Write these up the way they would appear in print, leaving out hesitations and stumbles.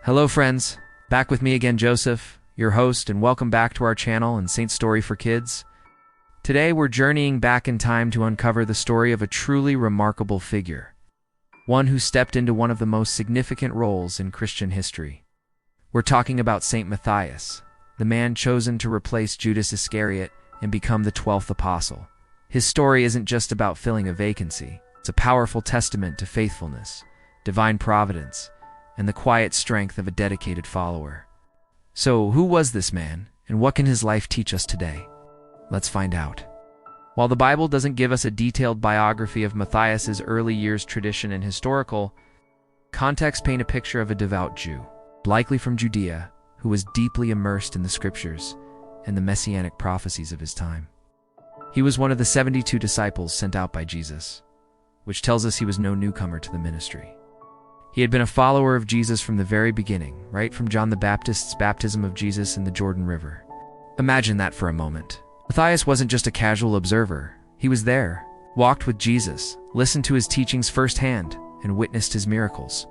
Hello friends, back with me again Joseph, your host, and welcome back to our channel and Saint Story for Kids. Today we're journeying back in time to uncover the story of a truly remarkable figure, one who stepped into one of the most significant roles in Christian history. We're talking about Saint Matthias, the man chosen to replace Judas Iscariot and become the 12th apostle. His story isn't just about filling a vacancy, it's a powerful testament to faithfulness, divine providence, and the quiet strength of a dedicated follower. So, who was this man, and what can his life teach us today? Let's find out. While the Bible doesn't give us a detailed biography of Matthias's early years, tradition and historical context paint a picture of a devout Jew, likely from Judea, who was deeply immersed in the scriptures and the messianic prophecies of his time. He was one of the 72 disciples sent out by Jesus, which tells us he was no newcomer to the ministry. He had been a follower of Jesus from the very beginning, right from John the Baptist's baptism of Jesus in the Jordan River. Imagine that for a moment. Matthias wasn't just a casual observer. He was there, walked with Jesus, listened to his teachings firsthand, and witnessed his miracles.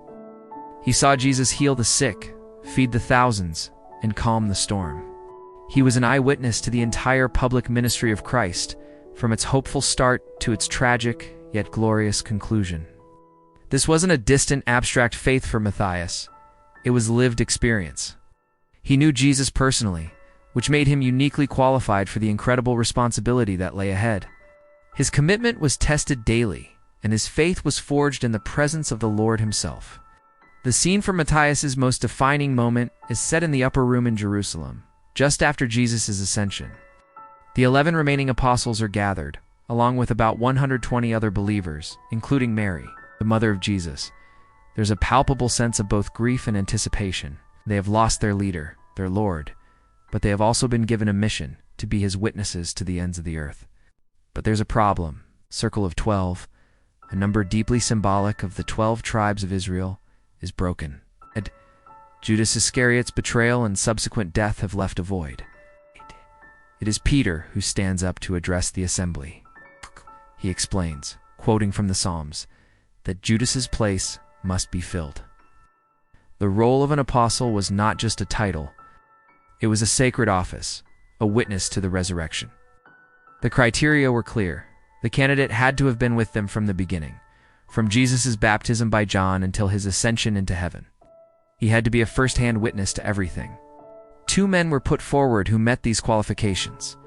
He saw Jesus heal the sick, feed the thousands, and calm the storm. He was an eyewitness to the entire public ministry of Christ, from its hopeful start to its tragic yet glorious conclusion. This wasn't a distant, abstract faith for Matthias. It was lived experience. He knew Jesus personally, which made him uniquely qualified for the incredible responsibility that lay ahead. His commitment was tested daily, and his faith was forged in the presence of the Lord himself. The scene for Matthias's most defining moment is set in the upper room in Jerusalem, just after Jesus' ascension. The 11 remaining apostles are gathered, along with about 120 other believers, including Mary, the mother of Jesus. There's a palpable sense of both grief and anticipation. They have lost their leader, their Lord, but they have also been given a mission to be his witnesses to the ends of the earth. But there's a problem. Circle of 12, a number deeply symbolic of the 12 tribes of Israel, is broken. And Judas Iscariot's betrayal and subsequent death have left a void. It is Peter who stands up to address the assembly. He explains, quoting from the Psalms, that Judas's place must be filled. The role of an apostle was not just a title, it was a sacred office, a witness to the resurrection. The criteria were clear. The candidate had to have been with them from the beginning, from Jesus' baptism by John until his ascension into heaven. He had to be a first-hand witness to everything. 2 men were put forward who met these qualifications.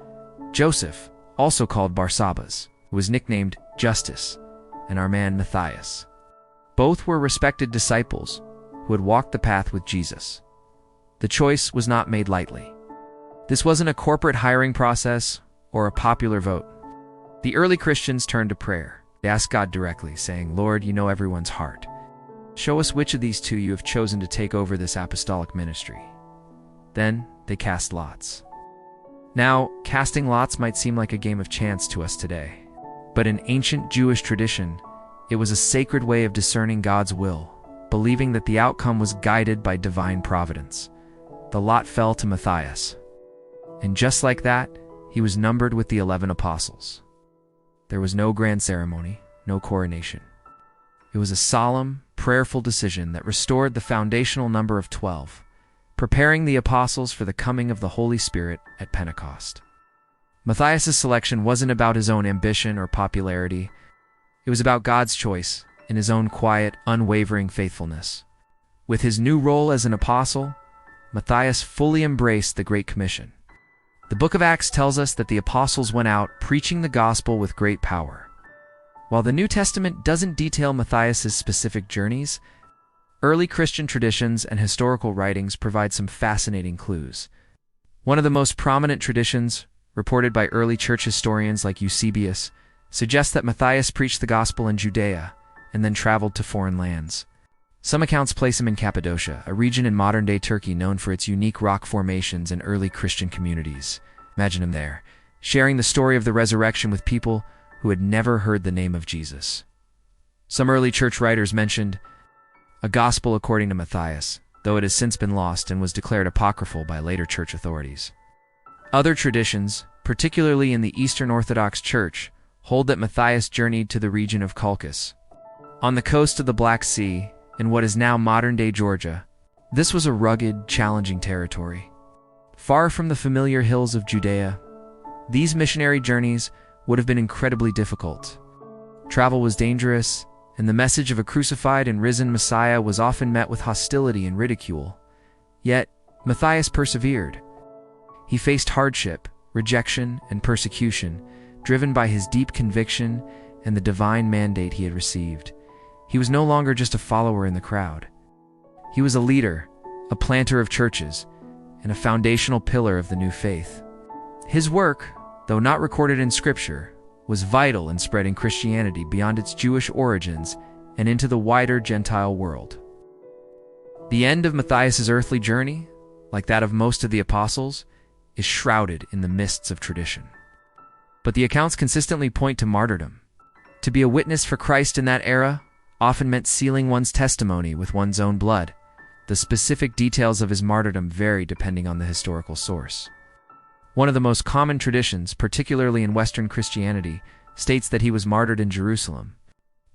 Joseph, also called Barsabbas, who was nicknamed Justice, and our man Matthias. Both were respected disciples who had walked the path with Jesus. The choice was not made lightly. This wasn't a corporate hiring process or a popular vote. The early Christians turned to prayer. They asked God directly, saying, "Lord, you know everyone's heart. Show us which of these 2 you have chosen to take over this apostolic ministry." Then they cast lots. Now, casting lots might seem like a game of chance to us today, but in ancient Jewish tradition, it was a sacred way of discerning God's will, believing that the outcome was guided by divine providence. The lot fell to Matthias. And just like that, he was numbered with the 11 apostles. There was no grand ceremony, no coronation. It was a solemn, prayerful decision that restored the foundational number of 12, preparing the apostles for the coming of the Holy Spirit at Pentecost. Matthias' selection wasn't about his own ambition or popularity. It was about God's choice in his own quiet, unwavering faithfulness. With his new role as an apostle, Matthias fully embraced the Great Commission. The book of Acts tells us that the apostles went out preaching the gospel with great power. While the New Testament doesn't detail Matthias' specific journeys, early Christian traditions and historical writings provide some fascinating clues. One of the most prominent traditions, reported by early church historians like Eusebius, suggests that Matthias preached the gospel in Judea and then traveled to foreign lands. Some accounts place him in Cappadocia, a region in modern-day Turkey known for its unique rock formations and early Christian communities. Imagine him there, sharing the story of the resurrection with people who had never heard the name of Jesus. Some early church writers mentioned a gospel according to Matthias, though it has since been lost and was declared apocryphal by later church authorities. Other traditions, particularly in the Eastern Orthodox Church, hold that Matthias journeyed to the region of Colchis, on the coast of the Black Sea, in what is now modern-day Georgia, This was a rugged, challenging territory. Far from the familiar hills of Judea, these missionary journeys would have been incredibly difficult. Travel was dangerous, and the message of a crucified and risen Messiah was often met with hostility and ridicule. Yet, Matthias persevered. He faced hardship, rejection, and persecution, driven by his deep conviction and the divine mandate he had received. He was no longer just a follower in the crowd. He was a leader, a planter of churches, and a foundational pillar of the new faith. His work, though not recorded in Scripture, was vital in spreading Christianity beyond its Jewish origins and into the wider Gentile world. The end of Matthias's earthly journey, like that of most of the apostles, is shrouded in the mists of tradition. But the accounts consistently point to martyrdom. To be a witness for Christ in that era often meant sealing one's testimony with one's own blood. The specific details of his martyrdom vary depending on the historical source. One of the most common traditions, particularly in Western Christianity, states that he was martyred in Jerusalem.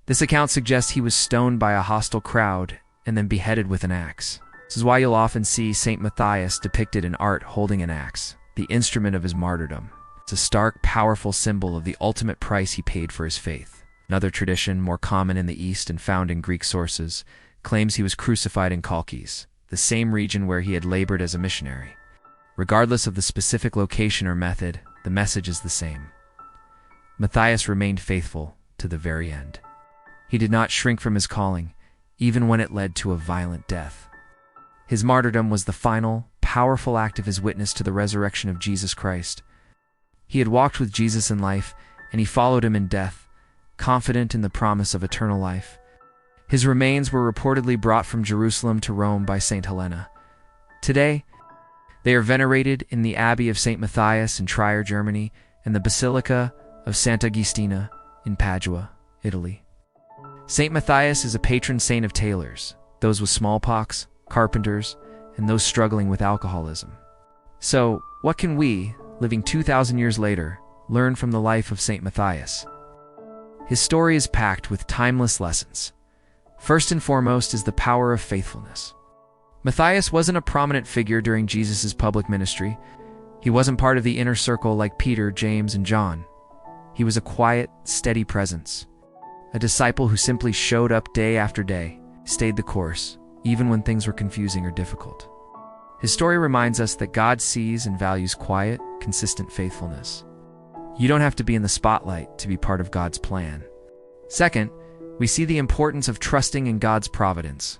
This account suggests he was stoned by a hostile crowd and then beheaded with an axe. This is why you'll often see Saint Matthias depicted in art holding an axe, the instrument of his martyrdom. It's a stark, powerful symbol of the ultimate price he paid for his faith. Another tradition, more common in the East and found in Greek sources, claims he was crucified in Chalkis, the same region where he had labored as a missionary. Regardless of the specific location or method, the message is the same. Matthias remained faithful to the very end. He did not shrink from his calling, even when it led to a violent death. His martyrdom was the final, powerful act of his witness to the resurrection of Jesus Christ. He had walked with Jesus in life, and he followed him in death, confident in the promise of eternal life. His remains were reportedly brought from Jerusalem to Rome by St. Helena. Today, they are venerated in the Abbey of Saint Matthias in Trier, Germany, and the Basilica of Sant'Agustina in Padua, Italy. Saint Matthias is a patron saint of tailors, those with smallpox, carpenters, and those struggling with alcoholism. So, what can we, living 2,000 years later, learn from the life of Saint Matthias? His story is packed with timeless lessons. First and foremost is the power of faithfulness. Matthias wasn't a prominent figure during Jesus' public ministry. He wasn't part of the inner circle like Peter, James, and John. He was a quiet, steady presence. A disciple who simply showed up day after day, stayed the course, even when things were confusing or difficult. His story reminds us that God sees and values quiet, consistent faithfulness. You don't have to be in the spotlight to be part of God's plan. Second, we see the importance of trusting in God's providence.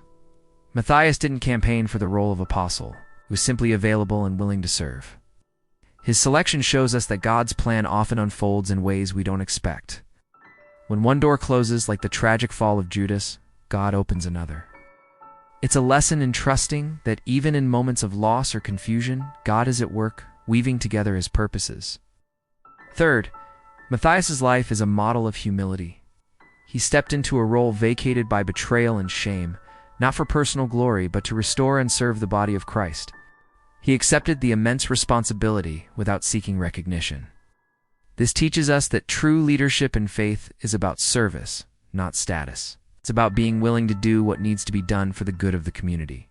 Matthias didn't campaign for the role of apostle. He was simply available and willing to serve. His selection shows us that God's plan often unfolds in ways we don't expect. When one door closes, like the tragic fall of Judas, God opens another. It's a lesson in trusting that even in moments of loss or confusion, God is at work, weaving together his purposes. Third, Matthias's life is a model of humility. He stepped into a role vacated by betrayal and shame, not for personal glory, but to restore and serve the body of Christ. He accepted the immense responsibility without seeking recognition. This teaches us that true leadership in faith is about service, not status. It's about being willing to do what needs to be done for the good of the community.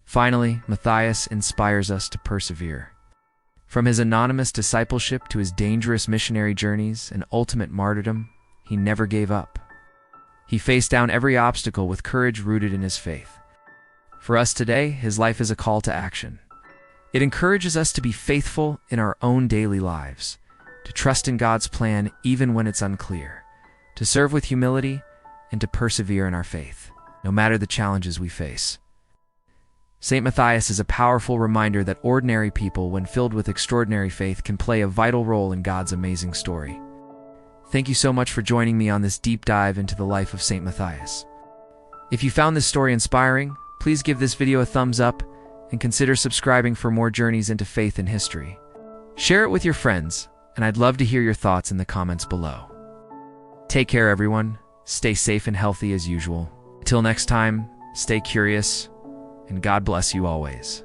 Finally, Matthias inspires us to persevere. From his anonymous discipleship to his dangerous missionary journeys and ultimate martyrdom, he never gave up. He faced down every obstacle with courage rooted in his faith. For us today, his life is a call to action. It encourages us to be faithful in our own daily lives, to trust in God's plan even when it's unclear, to serve with humility, and to persevere in our faith, no matter the challenges we face. Saint Matthias is a powerful reminder that ordinary people, when filled with extraordinary faith, can play a vital role in God's amazing story. Thank you so much for joining me on this deep dive into the life of Saint Matthias. If you found this story inspiring, please give this video a thumbs up and consider subscribing for more journeys into faith and history. Share it with your friends, and I'd love to hear your thoughts in the comments below. Take care, everyone. Stay safe and healthy as usual. Until next time, stay curious, and God bless you always.